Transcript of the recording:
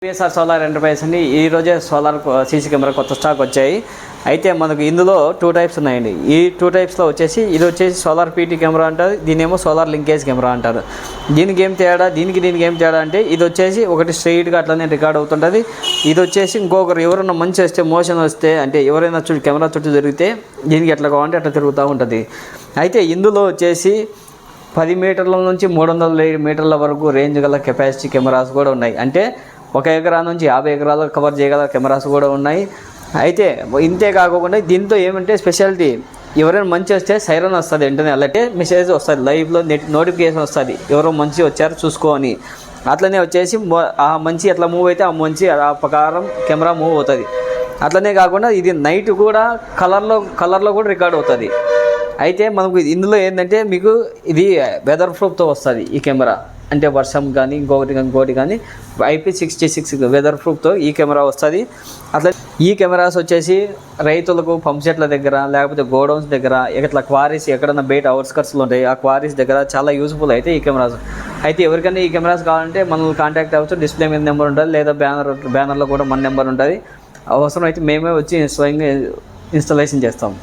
PSR solar enterprise అని ఈరోజే solar CC camera కొత్త స్టాక్ వచ్చాయి. అయితే మనకు ఇందులో 2 టైప్స్ ఉన్నాయండి. ఈ 2 టైప్స్లో వచ్చేసి ఇది వచ్చేసి సోలార్ పీటీ కెమెరా అంటారు, దీనేమో సోలార్ లింకేజ్ కెమెరా అంటారు. దీనికి ఏం తేడా, దీనికి ఏం తేడా అంటే ఇది వచ్చేసి ఒకటి స్ట్రైట్గా అట్లనే రికార్డ్ అవుతుంటుంది. ఇది వచ్చేసి ఇంకొకరు ఎవరైనా మంచి వస్తే మోషన్ వస్తే అంటే ఎవరైనా కెమెరా చుట్టూ జరిగితే దీనికి ఎట్లా కావాలంటే అట్లా తిరుగుతూ ఉంటుంది. అయితే ఇందులో వచ్చేసి 10 మీటర్ల నుంచి 300 మీటర్ల వరకు రేంజ్ గల కెపాసిటీ కెమెరాస్ కూడా ఉన్నాయి. అంటే 1 ఎకరా నుంచి 50 ఎకరాలు కవర్ చేయగల కెమెరాస్ కూడా ఉన్నాయి. అయితే ఇంతే కాకుండా దీంతో ఏమంటే స్పెషాలిటీ, ఎవరైనా మంచి వస్తే సైరన్ వస్తుంది, వెంటనే అలాంటి మెసేజ్ వస్తుంది, లైవ్లో నోటిఫికేషన్ వస్తుంది ఎవరో మంచి వచ్చారు చూసుకోని. అట్లనే వచ్చేసి ఆ మంచి ఎట్లా మూవ్ అయితే ఆ మంచి ఆ ప్రకారం కెమెరా మూవ్ అవుతుంది. అట్లనే కాకుండా ఇది నైట్ కూడా కలర్లో కూడా రికార్డ్ అవుతుంది. అయితే మనకు ఇందులో ఏంటంటే మీకు ఇది వెదర్ ప్రూఫ్తో వస్తుంది ఈ కెమెరా. అంటే వర్షం కానీ ఇంకోటి కానీ IP66 వెదర్ ప్రూఫ్తో ఈ కెమెరా వస్తుంది. అట్లా ఈ కెమెరాస్ వచ్చేసి రైతులకు పంప్ సెట్ల దగ్గర లేకపోతే గోడౌన్స్ దగ్గర ఇట్లా క్వారీస్ ఎక్కడన్నా బయట అవుట్స్కట్స్లో ఉంటాయి, ఆ క్వారీస్ దగ్గర చాలా యూజ్ఫుల్ అయితే ఈ కెమెరాస్. అయితే ఎవరికైనా ఈ కెమెరాస్ కావాలంటే మనల్ని కాంటాక్ట్ అవ్వచ్చు. డిస్ప్లే మీద నెంబర్ ఉంటుంది, లేదా బ్యానర్లో కూడా మన నెంబర్ ఉంటుంది. అవసరం అయితే మేమే వచ్చి స్వయంగా ఇన్స్టాలేషన్ చేస్తాం.